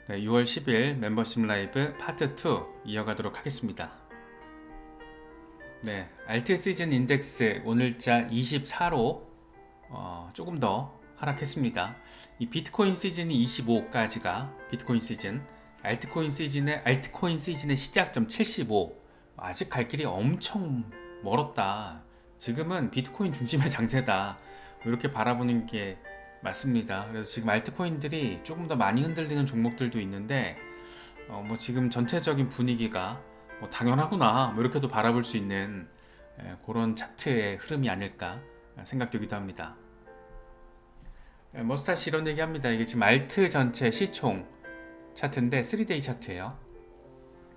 네, 6월 10일 멤버십 라이브 파트 2 이어가도록 하겠습니다. 네, 알트 시즌 인덱스 오늘자 24로 조금 더 하락했습니다. 이 비트코인 시즌이 25까지가 비트코인 시즌, 알트코인 시즌의 시작점 75. 아직 갈 길이 엄청 멀었다. 지금은 비트코인 중심의 장세다. 이렇게 바라보는 게 맞습니다. 그래서 지금 알트코인들이 조금 더 많이 흔들리는 종목들도 있는데 뭐 지금 전체적인 분위기가 뭐 당연하구나 뭐 이렇게도 바라볼 수 있는 그런 차트의 흐름이 아닐까 생각되기도 합니다. 머스타시 이런 얘기합니다. 이게 지금 알트 전체 시총 차트인데 3데이 차트예요.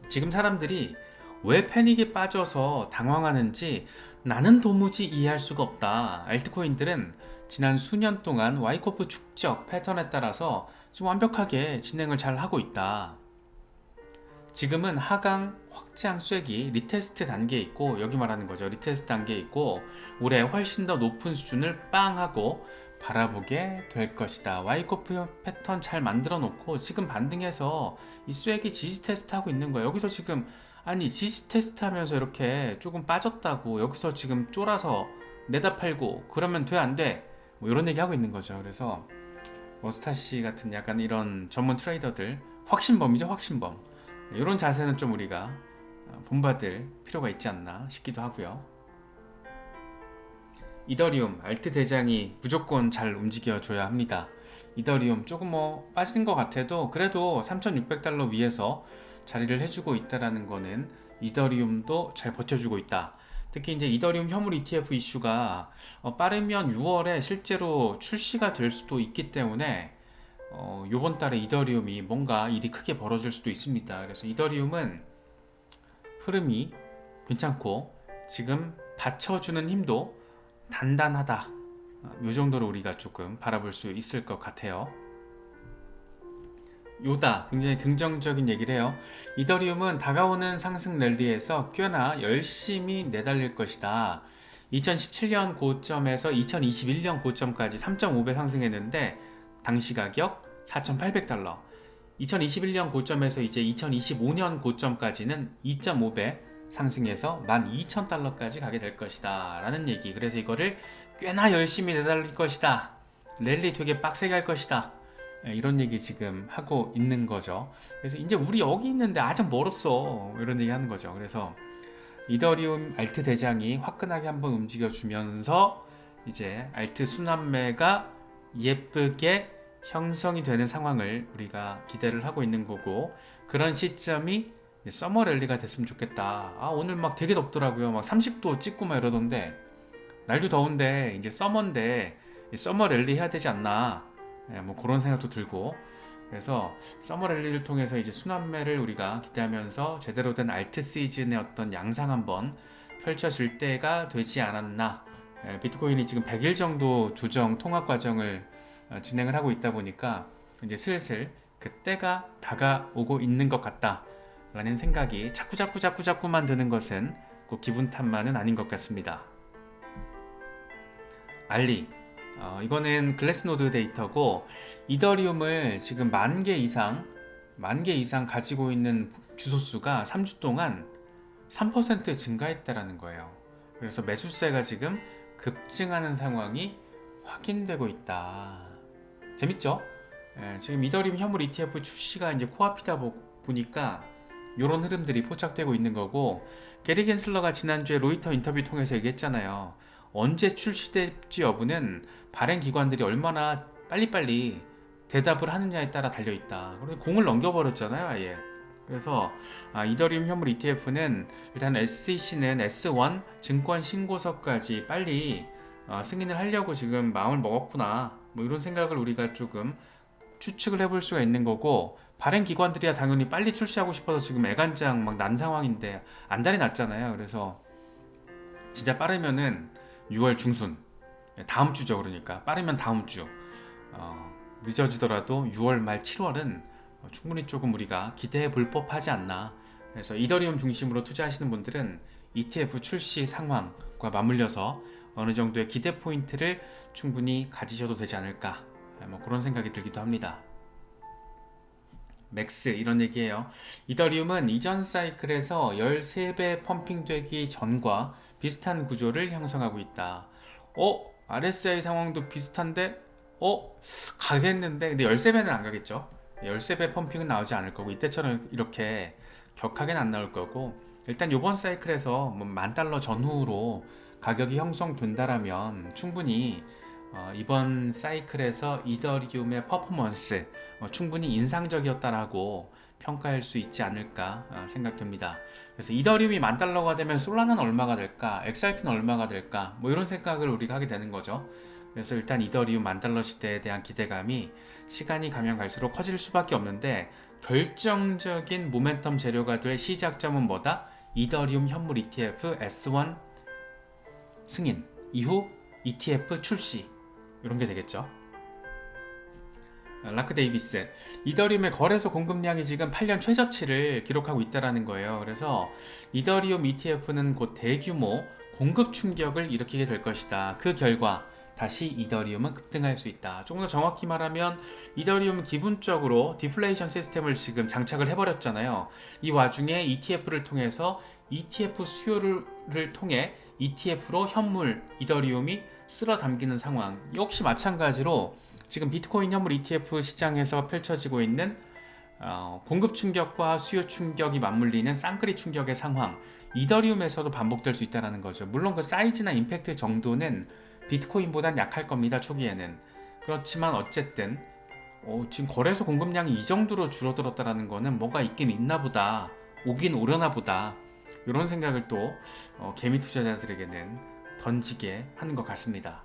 지금 사람들이 왜 패닉에 빠져서 당황하는지 나는 도무지 이해할 수가 없다. 알트코인들은 지난 수년 동안 와이코프 축적 패턴에 따라서 좀 완벽하게 진행을 잘 하고 있다. 지금은 하강 확장 쐐기 리테스트 단계에 있고, 여기 말하는 거죠. 리테스트 단계에 있고 올해 훨씬 더 높은 수준을 빵 하고 바라보게 될 것이다. 와이코프 패턴 잘 만들어 놓고 지금 반등해서 이 쐐기 지지 테스트 하고 있는 거예요. 여기서 지금 아니 지지 테스트 하면서 이렇게 조금 빠졌다고 여기서 지금 쫄아서 내다 팔고 그러면 돼 안 돼? 뭐 이런 얘기 하고 있는 거죠. 그래서 머스타시 같은 약간 이런 전문 트레이더들 확신범이죠, 확신범. 이런 자세는 좀 우리가 본받을 필요가 있지 않나 싶기도 하고요. 이더리움 알트 대장이 무조건 잘 움직여줘야 합니다. 이더리움 조금 뭐 빠진 것 같아도 그래도 3,600달러 위에서 자리를 해주고 있다라는 거는 이더리움도 잘 버텨주고 있다. 특히 이제 이더리움 현물 ETF 이슈가 빠르면 6월에 실제로 출시가 될 수도 있기 때문에 요번 달에 이더리움이 뭔가 일이 크게 벌어질 수도 있습니다. 그래서 이더리움은 흐름이 괜찮고 지금 받쳐주는 힘도 단단하다. 요 정도로 우리가 조금 바라볼 수 있을 것 같아요. 요다 굉장히 긍정적인 얘기를 해요. 이더리움은 다가오는 상승 랠리에서 꽤나 열심히 내달릴 것이다. 2017년 고점에서 2021년 고점까지 3.5배 상승했는데 당시 가격 4,800달러. 2021년 고점에서 이제 2025년 고점까지는 2.5배 상승해서 12,000달러까지 가게 될 것이다 라는 얘기. 그래서 이거를 꽤나 열심히 내달릴 것이다. 랠리 되게 빡세게 할 것이다. 이런 얘기 지금 하고 있는 거죠. 그래서 이제 우리 여기 있는데 아직 멀었어. 이런 얘기 하는 거죠. 그래서 이더리움 알트 대장이 화끈하게 한번 움직여 주면서 이제 알트 순환매가 예쁘게 형성이 되는 상황을 우리가 기대를 하고 있는 거고, 그런 시점이 서머 랠리가 됐으면 좋겠다. 오늘 막 되게 덥더라고요. 막 30도 찍고 막 이러던데, 날도 더운데 이제 서머인데 서머 랠리 해야 되지 않나. 뭐 그런 생각도 들고, 그래서 서머 랠리를 통해서 이제 순환매를 우리가 기대하면서 제대로 된 알트 시즌의 어떤 양상 한번 펼쳐질 때가 되지 않았나. 비트코인이 지금 100일 정도 조정 통합 과정을 진행을 하고 있다 보니까 이제 슬슬 그때가 다가오고 있는 것 같다 라는 생각이 자꾸만 드는 것은 꼭 기분 탓만은 아닌 것 같습니다. 알리, 이거는 글래스노드 데이터고, 이더리움을 지금 10,000개 이상 가지고 있는 주소수가 3주 동안 3% 증가했다라는 거예요. 그래서 매수세가 지금 급증하는 상황이 확인되고 있다. 재밌죠? 지금 이더리움 현물 ETF 출시가 이제 코앞이다 보니까 이런 흐름들이 포착되고 있는 거고, 게리 겐슬러가 지난주에 로이터 인터뷰 통해서 얘기했잖아요. 언제 출시될지 여부는 발행 기관들이 얼마나 빨리빨리 대답을 하느냐에 따라 달려있다. 그래서 공을 넘겨버렸잖아요, 아예. 그래서 이더리움 현물 ETF는 일단 SEC는 S1 증권 신고서까지 빨리 승인을 하려고 지금 마음을 먹었구나. 뭐 이런 생각을 우리가 조금 추측을 해볼 수가 있는 거고, 발행 기관들이야 당연히 빨리 출시하고 싶어서 지금 애간장 막 난 상황인데 안달이 났잖아요. 그래서 진짜 빠르면은 6월 중순, 다음 주죠. 그러니까 빠르면 다음 주, 늦어지더라도 6월 말 7월은 충분히 조금 우리가 기대해 볼 법하지 않나. 그래서 이더리움 중심으로 투자하시는 분들은 ETF 출시 상황과 맞물려서 어느 정도의 기대 포인트를 충분히 가지셔도 되지 않을까, 뭐 그런 생각이 들기도 합니다. 맥스 이런 얘기예요. 이더리움은 이전 사이클에서 13배 펌핑되기 전과 비슷한 구조를 형성하고 있다. RSI 상황도 비슷한데? 가겠는데? 근데 13배는 안 가겠죠. 13배 펌핑은 나오지 않을 거고 이때처럼 이렇게 격하게는 안 나올 거고, 일단 이번 사이클에서 뭐 $10,000 전후로 가격이 형성된다라면 충분히 이번 사이클에서 이더리움의 퍼포먼스 충분히 인상적이었다라고 평가할 수 있지 않을까 생각됩니다. 그래서 이더리움이 $10,000가 되면 솔라나는 얼마가 될까, XRP는 얼마가 될까, 뭐 이런 생각을 우리가 하게 되는 거죠. 그래서 일단 이더리움 $10,000 시대에 대한 기대감이 시간이 가면 갈수록 커질 수밖에 없는데, 결정적인 모멘텀 재료가 될 시작점은 뭐다? 이더리움 현물 ETF S1 승인 이후 ETF 출시, 이런 게 되겠죠. 라크 데이비스, 이더리움의 거래소 공급량이 지금 8년 최저치를 기록하고 있다는 거예요. 그래서 이더리움 ETF는 곧 대규모 공급 충격을 일으키게 될 것이다. 그 결과 다시 이더리움은 급등할 수 있다. 조금 더 정확히 말하면 이더리움은 기본적으로 디플레이션 시스템을 지금 장착을 해버렸잖아요. 이 와중에 ETF를 통해서 ETF 수요를 통해 ETF로 현물 이더리움이 쓸어 담기는 상황. 역시 마찬가지로 지금 비트코인 현물 ETF 시장에서 펼쳐지고 있는 공급 충격과 수요 충격이 맞물리는 쌍끌이 충격의 상황, 이더리움에서도 반복될 수 있다는 거죠. 물론 그 사이즈나 임팩트 정도는 비트코인보단 약할 겁니다, 초기에는. 그렇지만 어쨌든 지금 거래소 공급량이 이 정도로 줄어들었다는 거는 뭐가 있긴 있나 보다, 오긴 오려나 보다, 이런 생각을 또 개미 투자자들에게는 던지게 하는 것 같습니다.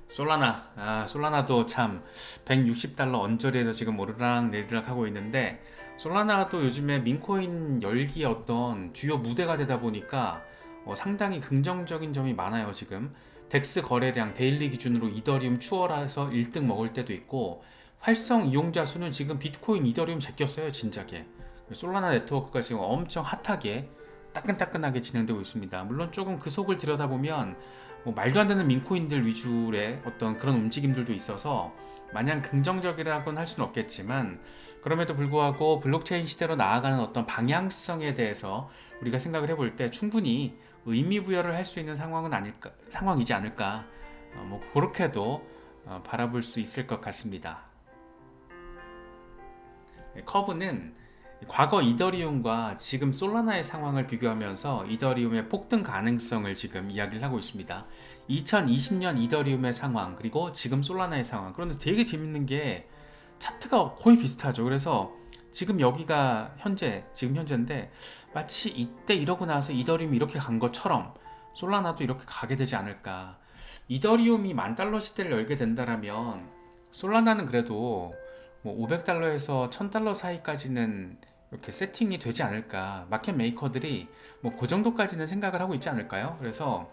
솔라나도 참 $160 언저리에서 지금 오르락 내리락 하고 있는데, 솔라나도 요즘에 민코인 열기의 어떤 주요 무대가 되다 보니까 상당히 긍정적인 점이 많아요. 지금 덱스 거래량 데일리 기준으로 이더리움 추월해서 1등 먹을 때도 있고, 활성 이용자 수는 지금 비트코인 이더리움 제꼈어요, 진작에. 솔라나 네트워크가 지금 엄청 핫하게 따끈따끈하게 진행되고 있습니다. 물론 조금 그 속을 들여다보면 뭐 말도 안 되는 민코인들 위주의 어떤 그런 움직임들도 있어서 마냥 긍정적이라고는 할 수는 없겠지만, 그럼에도 불구하고 블록체인 시대로 나아가는 어떤 방향성에 대해서 우리가 생각을 해볼 때 충분히 의미 부여를 할 수 있는 상황이지 않을까, 뭐 그렇게도 바라볼 수 있을 것 같습니다. 커브는 과거 이더리움과 지금 솔라나의 상황을 비교하면서 이더리움의 폭등 가능성을 지금 이야기를 하고 있습니다. 2020년 이더리움의 상황, 그리고 지금 솔라나의 상황. 그런데 되게 재밌는 게 차트가 거의 비슷하죠. 그래서 지금 여기가 지금 현재인데, 마치 이때 이러고 나서 이더리움이 이렇게 간 것처럼 솔라나도 이렇게 가게 되지 않을까. 이더리움이 $10,000 시대를 열게 된다라면 솔라나는 그래도 뭐 $500에서 $1,000 사이까지는 이렇게 세팅이 되지 않을까. 마켓 메이커들이 뭐 그 정도까지는 생각을 하고 있지 않을까요? 그래서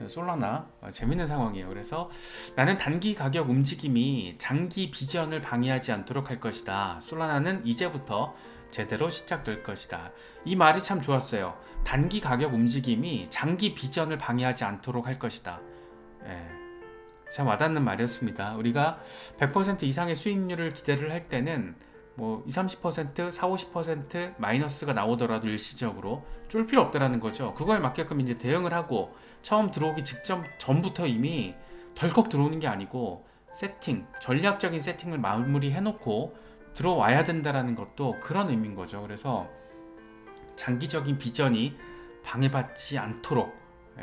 솔라나 재밌는 상황이에요. 그래서 나는 단기 가격 움직임이 장기 비전을 방해하지 않도록 할 것이다. 솔라나는 이제부터 제대로 시작될 것이다. 이 말이 참 좋았어요. 단기 가격 움직임이 장기 비전을 방해하지 않도록 할 것이다. 참 와닿는 말이었습니다. 우리가 100% 이상의 수익률을 기대를 할 때는 뭐 20, 30%, 40, 50% 마이너스가 나오더라도 일시적으로 쫄 필요 없다라는 거죠. 그거에 맞게끔 이제 대응을 하고, 처음 들어오기 전부터 이미 덜컥 들어오는 게 아니고 전략적인 세팅을 마무리해 놓고 들어와야 된다라는 것도 그런 의미인 거죠. 그래서 장기적인 비전이 방해받지 않도록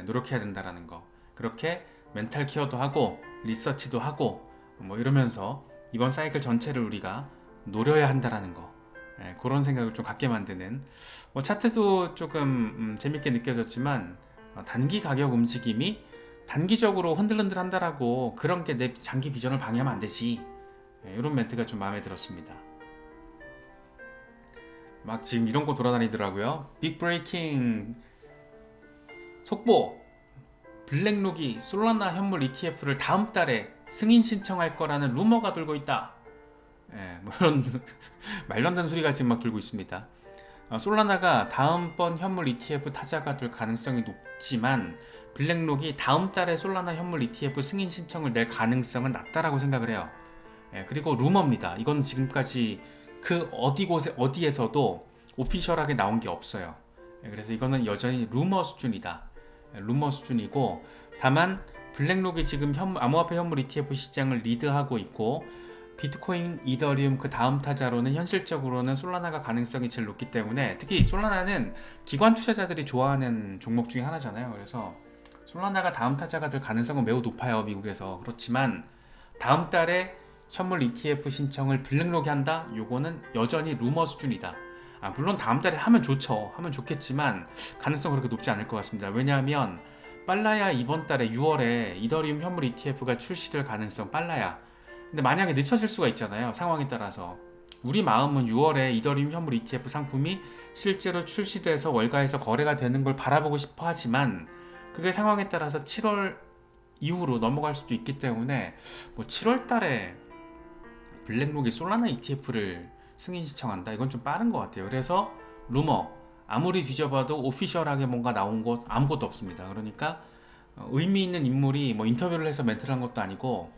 노력해야 된다라는 거. 그렇게 멘탈 케어도 하고 리서치도 하고 뭐 이러면서 이번 사이클 전체를 우리가 노려야 한다라는 거, 그런 생각을 좀 갖게 만드는, 뭐 차트도 조금 재밌게 느껴졌지만 단기 가격 움직임이 단기적으로 흔들흔들 한다라고 그런 게 내 장기 비전을 방해하면 안 되지, 이런 멘트가 좀 마음에 들었습니다. 막 지금 이런 거 돌아다니더라고요. 빅 브레이킹 속보, 블랙록이 솔라나 현물 ETF를 다음 달에 승인 신청할 거라는 루머가 돌고 있다. 뭐 이런 말도 안 되는 소리가 지금 막 돌고 있습니다. 솔라나가 다음번 현물 ETF 타자가 될 가능성이 높지만, 블랙록이 다음 달에 솔라나 현물 ETF 승인 신청을 낼 가능성은 낮다라고 생각을 해요. 그리고 루머입니다. 이건 지금까지 그 어디에서도 오피셜하게 나온 게 없어요. 그래서 이거는 여전히 루머 수준이다. 루머 수준이고, 다만 블랙록이 지금 암호화폐 현물 ETF 시장을 리드하고 있고, 비트코인, 이더리움 그 다음 타자로는 현실적으로는 솔라나가 가능성이 제일 높기 때문에, 특히 솔라나는 기관 투자자들이 좋아하는 종목 중에 하나잖아요. 그래서 솔라나가 다음 타자가 될 가능성은 매우 높아요, 미국에서. 그렇지만 다음 달에 현물 ETF 신청을 블랙록이 한다? 요거는 여전히 루머 수준이다. 물론 다음 달에 하면 좋죠. 하면 좋겠지만 가능성은 그렇게 높지 않을 것 같습니다. 왜냐하면 빨라야 이번 달에 6월에 이더리움 현물 ETF가 출시될 가능성 빨라야. 근데 만약에 늦춰질 수가 있잖아요. 상황에 따라서. 우리 마음은 6월에 이더리움 현물 ETF 상품이 실제로 출시돼서 월가에서 거래가 되는 걸 바라보고 싶어 하지만, 그게 상황에 따라서 7월 이후로 넘어갈 수도 있기 때문에, 뭐 7월 달에 블랙록이 솔라나 ETF를 승인 신청한다? 이건 좀 빠른 것 같아요. 그래서 루머, 아무리 뒤져봐도 오피셜하게 뭔가 나온 것 아무것도 없습니다. 그러니까 의미 있는 인물이 뭐 인터뷰를 해서 멘트를 한 것도 아니고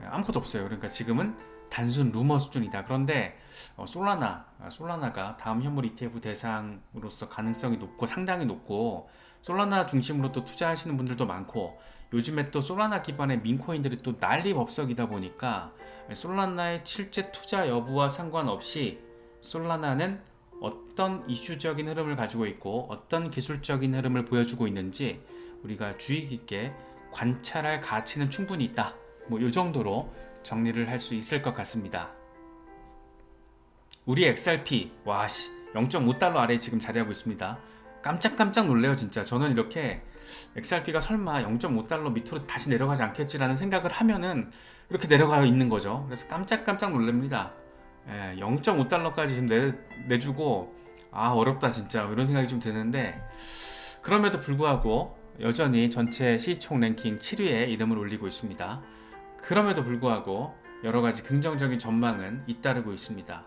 아무것도 없어요. 그러니까 지금은 단순 루머 수준이다. 그런데 솔라나가 다음 현물 ETF 대상으로서 가능성이 높고 상당히 높고, 솔라나 중심으로 또 투자하시는 분들도 많고, 요즘에 또 솔라나 기반의 민코인들이 또 난리 법석이다 보니까 솔라나의 실제 투자 여부와 상관없이 솔라나는 어떤 이슈적인 흐름을 가지고 있고 어떤 기술적인 흐름을 보여주고 있는지 우리가 주의 깊게 관찰할 가치는 충분히 있다. 뭐 이 정도로 정리를 할 수 있을 것 같습니다. 우리 XRP 0.5달러 아래에 지금 자리하고 있습니다. 깜짝깜짝 놀래요 진짜. 저는 이렇게 XRP가 설마 0.5달러 밑으로 다시 내려가지 않겠지라는 생각을 하면은 이렇게 내려가 있는 거죠. 그래서 깜짝깜짝 놀랍니다. 0.5달러까지 지금 내주고 어렵다 진짜 이런 생각이 좀 드는데, 그럼에도 불구하고 여전히 전체 시총 랭킹 7위에 이름을 올리고 있습니다. 그럼에도 불구하고 여러가지 긍정적인 전망은 잇따르고 있습니다.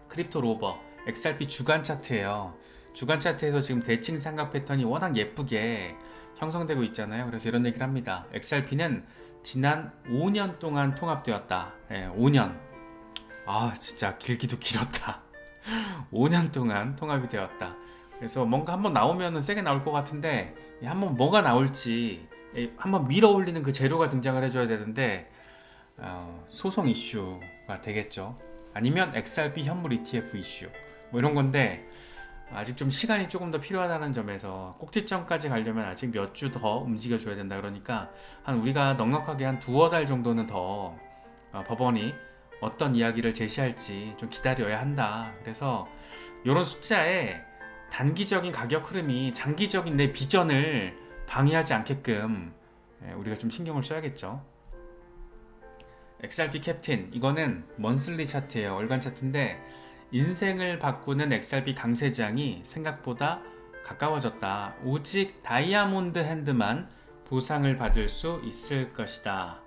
크립토 로버 XRP 주간 차트예요. 주간 차트에서 지금 대칭 삼각 패턴이 워낙 예쁘게 형성되고 있잖아요. 그래서 이런 얘기를 합니다. XRP는 지난 5년 동안 통합되었다. 5년. 진짜 길기도 길었다. 5년 동안 통합이 되었다. 그래서 뭔가 한번 나오면 세게 나올 것 같은데, 한번 뭐가 나올지 한번 밀어 올리는 그 재료가 등장을 해줘야 되는데, 소송 이슈가 되겠죠. 아니면 XRP 현물 ETF 이슈 뭐 이런 건데, 아직 좀 시간이 조금 더 필요하다는 점에서 꼭지점까지 가려면 아직 몇 주 더 움직여줘야 된다. 그러니까 우리가 넉넉하게 한 두어 달 정도는 더 법원이 어떤 이야기를 제시할지 좀 기다려야 한다. 그래서 이런 숫자에 단기적인 가격 흐름이 장기적인 내 비전을 방해하지 않게끔 우리가 좀 신경을 써야겠죠. XRP 캡틴, 이거는 먼슬리 차트예요. 월간 차트인데 인생을 바꾸는 XRP 강세장이 생각보다 가까워졌다. 오직 다이아몬드 핸드만 보상을 받을 수 있을 것이다.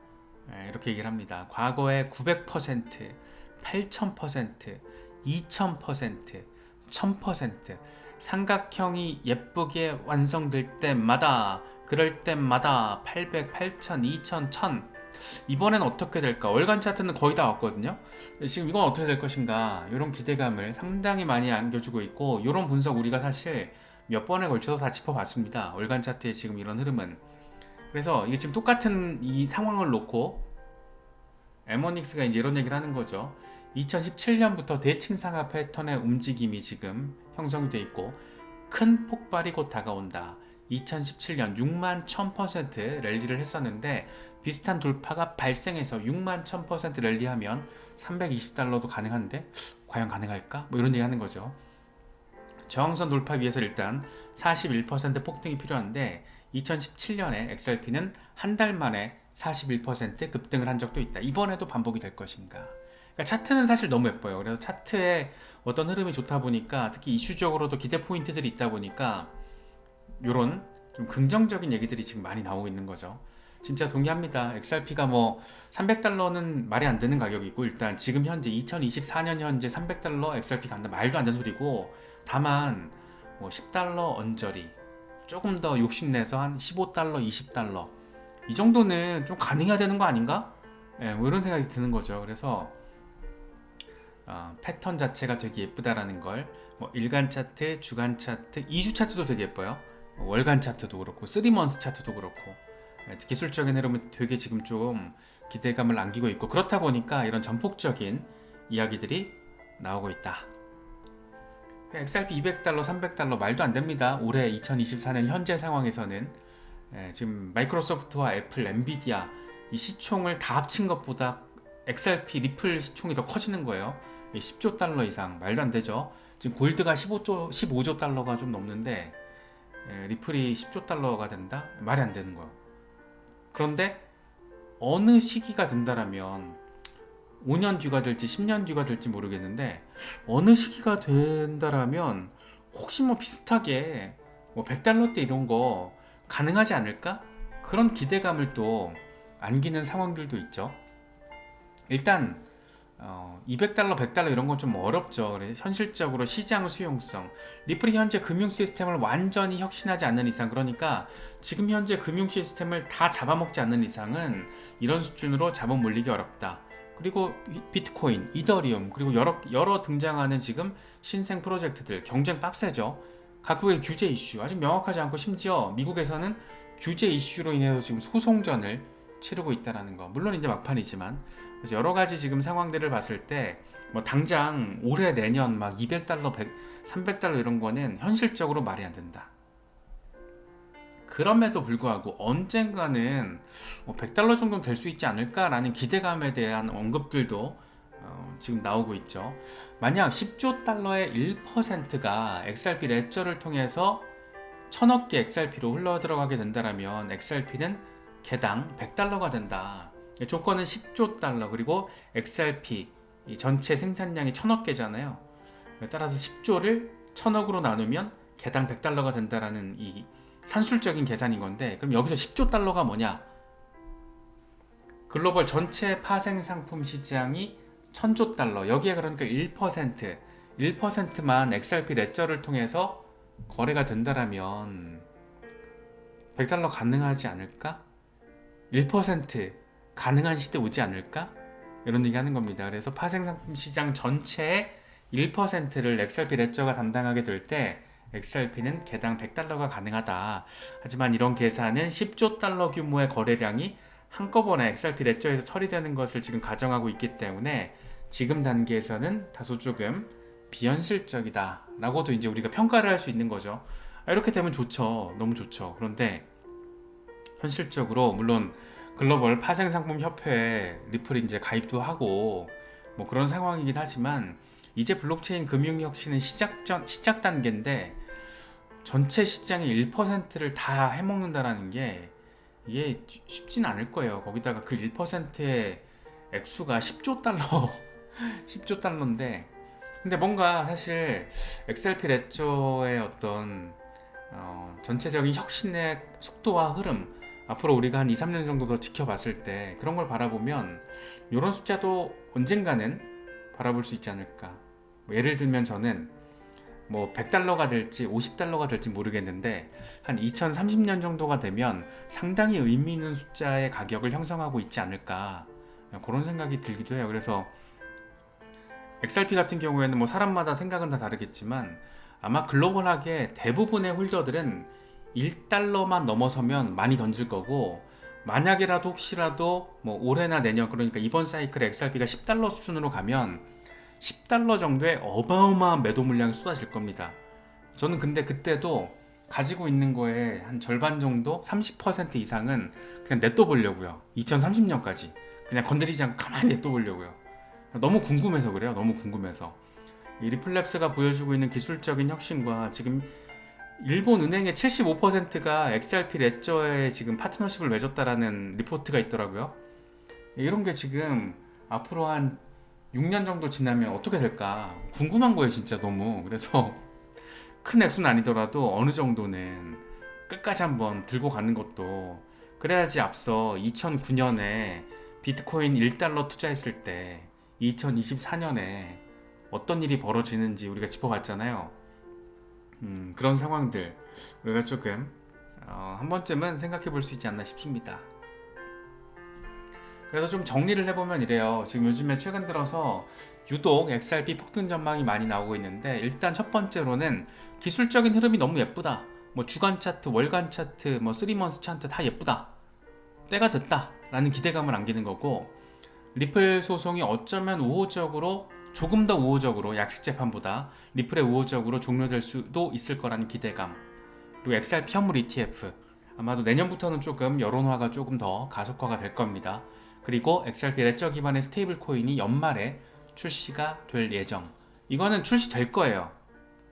이렇게 얘기를 합니다. 과거에 900%, 8000%, 2000%, 1000% 삼각형이 예쁘게 완성될 때마다, 그럴 때마다 800, 8000, 2000, 1000 이번엔 어떻게 될까? 월간 차트는 거의 다 왔거든요. 지금 이건 어떻게 될 것인가? 이런 기대감을 상당히 많이 안겨주고 있고, 이런 분석 우리가 사실 몇 번에 걸쳐서 다 짚어봤습니다. 월간 차트의 지금 이런 흐름은. 그래서 이게 지금 똑같은 이 상황을 놓고 에모닉스가 이제 이런 얘기를 하는 거죠. 2017년부터 대칭상하 패턴의 움직임이 지금 형성이 돼 있고 큰 폭발이 곧 다가온다. 2017년 6만 1000% 랠리를 했었는데 비슷한 돌파가 발생해서 6만 1000% 랠리하면 320달러도 가능한데 과연 가능할까? 뭐 이런 얘기 하는 거죠. 저항선 돌파 위해서 일단 41% 폭등이 필요한데 2017년에 XRP는 한 달 만에 41% 급등을 한 적도 있다. 이번에도 반복이 될 것인가? 그러니까 차트는 사실 너무 예뻐요. 그래서 차트에 어떤 흐름이 좋다 보니까, 특히 이슈적으로도 기대 포인트들이 있다 보니까 이런 좀 긍정적인 얘기들이 지금 많이 나오고 있는 거죠. 진짜 동의합니다. XRP가 뭐 300달러는 말이 안 되는 가격이고, 일단 지금 현재 2024년 현재 300달러 XRP 간다 말도 안 되는 소리고, 다만 뭐 10달러 언저리 조금 더 욕심내서 한 15달러, 20달러 이 정도는 좀 가능해야 되는 거 아닌가? 예, 뭐 이런 생각이 드는 거죠. 그래서 패턴 자체가 되게 예쁘다라는 걸, 뭐 일간 차트, 주간 차트, 2주 차트도 되게 예뻐요. 월간 차트도 그렇고 3먼스 차트도 그렇고, 기술적인 흐름은 되게 지금 좀 기대감을 남기고 있고, 그렇다 보니까 이런 전폭적인 이야기들이 나오고 있다. XRP 200달러, 300달러 말도 안 됩니다. 올해 2024년 현재 상황에서는 지금 마이크로소프트와 애플, 엔비디아 이 시총을 다 합친 것보다 XRP 리플 시총이 더 커지는 거예요. 10조 달러 이상, 말도 안 되죠. 지금 골드가 15조 달러가 좀 넘는데 리플이 10조 달러가 된다? 말이 안 되는 거예요. 그런데 어느 시기가 된다라면 5년 뒤가 될지 10년 뒤가 될지 모르겠는데, 어느 시기가 된다라면 혹시 뭐 비슷하게 뭐 100달러대 이런 거 가능하지 않을까? 그런 기대감을 또 안기는 상황들도 있죠. 일단 200달러, 100달러 이런 건 좀 어렵죠. 그래서 현실적으로 시장 수용성, 리플이 현재 금융 시스템을 완전히 혁신하지 않는 이상, 그러니까 지금 현재 금융 시스템을 다 잡아먹지 않는 이상은 이런 수준으로 자본 몰리기 어렵다. 그리고 비트코인, 이더리움, 그리고 여러 등장하는 지금 신생 프로젝트들 경쟁 빡세죠. 각국의 규제 이슈 아직 명확하지 않고, 심지어 미국에서는 규제 이슈로 인해서 지금 소송전을 치르고 있다는 거. 물론 이제 막판이지만, 그래서 여러 가지 지금 상황들을 봤을 때 뭐 당장 올해 내년 막 200달러, 300달러 이런 거는 현실적으로 말이 안 된다. 그럼에도 불구하고 언젠가는 100달러 정도는 될 수 있지 않을까라는 기대감에 대한 언급들도 지금 나오고 있죠. 만약 10조 달러의 1%가 XRP 레저를 통해서 1000억 개 XRP로 흘러 들어가게 된다면 XRP는 개당 100달러가 된다. 조건은 10조 달러, 그리고 XRP 전체 생산량이 1000억 개잖아요. 따라서 10조를 1000억으로 나누면 개당 100달러가 된다라는 이 산술적인 계산인 건데, 그럼 여기서 10조 달러가 뭐냐? 글로벌 전체 파생 상품 시장이 1000조 달러, 여기에 그러니까 1%만 XRP 레저를 통해서 거래가 된다라면 100달러 가능하지 않을까? 1% 가능한 시대 오지 않을까? 이런 얘기 하는 겁니다. 그래서 파생상품 시장 전체의 1%를 XRP 레저가 담당하게 될 때 XRP는 개당 100달러가 가능하다. 하지만 이런 계산은 10조 달러 규모의 거래량이 한꺼번에 XRP 레저에서 처리되는 것을 지금 가정하고 있기 때문에 지금 단계에서는 다소 조금 비현실적이다 라고도 이제 우리가 평가를 할 수 있는 거죠. 이렇게 되면 좋죠. 너무 좋죠. 그런데 현실적으로 물론 글로벌 파생상품 협회에 리플이 이제 가입도 하고 뭐 그런 상황이긴 하지만, 이제 블록체인 금융혁신은 시작 단계인데 전체 시장의 1%를 다 해먹는다라는 게 이게 쉽진 않을 거예요. 거기다가 그 1%의 액수가 10조 달러 10조 달러인데, 근데 뭔가 사실 XRP 레저의 어떤 전체적인 혁신의 속도와 흐름, 앞으로 우리가 한 2, 3년 정도 더 지켜봤을 때 그런 걸 바라보면 이런 숫자도 언젠가는 바라볼 수 있지 않을까. 예를 들면 저는 뭐 100달러가 될지 50달러가 될지 모르겠는데 한 2030년 정도가 되면 상당히 의미 있는 숫자의 가격을 형성하고 있지 않을까, 그런 생각이 들기도 해요. 그래서 XRP 같은 경우에는 뭐 사람마다 생각은 다 다르겠지만 아마 글로벌하게 대부분의 홀더들은 1달러만 넘어서면 많이 던질 거고, 만약이라도 혹시라도 뭐 올해나 내년, 그러니까 이번 사이클에 XRP가 10달러 수준으로 가면 10달러 정도의 어마어마한 매도 물량이 쏟아질 겁니다. 저는 근데 그때도 가지고 있는 거에 한 절반 정도, 30% 이상은 그냥 냅둬 보려고요. 2030년까지 그냥 건드리지 않고 가만히 냅둬 보려고요. 너무 궁금해서 그래요. 너무 궁금해서. 이 리플랩스가 보여주고 있는 기술적인 혁신과 지금 일본 은행의 75%가 XRP 레저에 지금 파트너십을 맺었다라는 리포트가 있더라고요. 이런 게 지금 앞으로 한 6년 정도 지나면 어떻게 될까 궁금한 거예요, 진짜 너무. 그래서 큰 액수는 아니더라도 어느 정도는 끝까지 한번 들고 가는 것도, 그래야지 앞서 2009년에 비트코인 1달러 투자했을 때 2024년에 어떤 일이 벌어지는지 우리가 짚어봤잖아요. 그런 상황들 우리가 조금 한 번쯤은 생각해 볼 수 있지 않나 싶습니다. 그래서 좀 정리를 해보면 이래요. 지금 요즘에 최근 들어서 유독 XRP 폭등 전망이 많이 나오고 있는데, 일단 첫 번째로는 기술적인 흐름이 너무 예쁘다. 뭐 주간 차트, 월간 차트, 뭐 3month 차트 다 예쁘다. 때가 됐다 라는 기대감을 안기는 거고, 리플 소송이 어쩌면 우호적으로, 조금 더 우호적으로, 약식 재판보다 리플의 우호적으로 종료될 수도 있을 거라는 기대감, 그리고 XRP 현물 ETF, 아마도 내년부터는 조금 여론화가 조금 더 가속화가 될 겁니다. 그리고 XRP 레저 기반의 스테이블 코인이 연말에 출시가 될 예정. 이거는 출시될 거예요.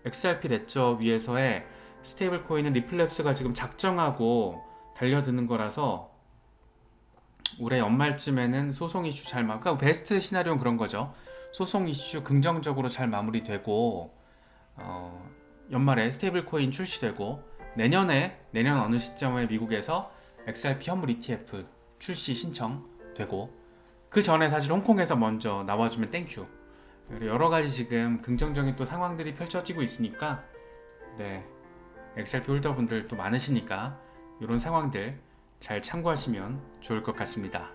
XRP 레저 위에서의 스테이블 코인은 리플랩스가 지금 작정하고 달려드는 거라서 올해 연말쯤에는 소송 이슈 잘 그러니까 베스트 시나리오는 그런 거죠. 소송 이슈 긍정적으로 잘 마무리되고, 연말에 스테이블 코인 출시되고, 내년 어느 시점에 미국에서 XRP 현물 ETF 출시 신청되고, 그 전에 사실 홍콩에서 먼저 나와주면 땡큐. 여러 가지 지금 긍정적인 또 상황들이 펼쳐지고 있으니까, 네, XRP 홀더분들 또 많으시니까 이런 상황들 잘 참고하시면 좋을 것 같습니다.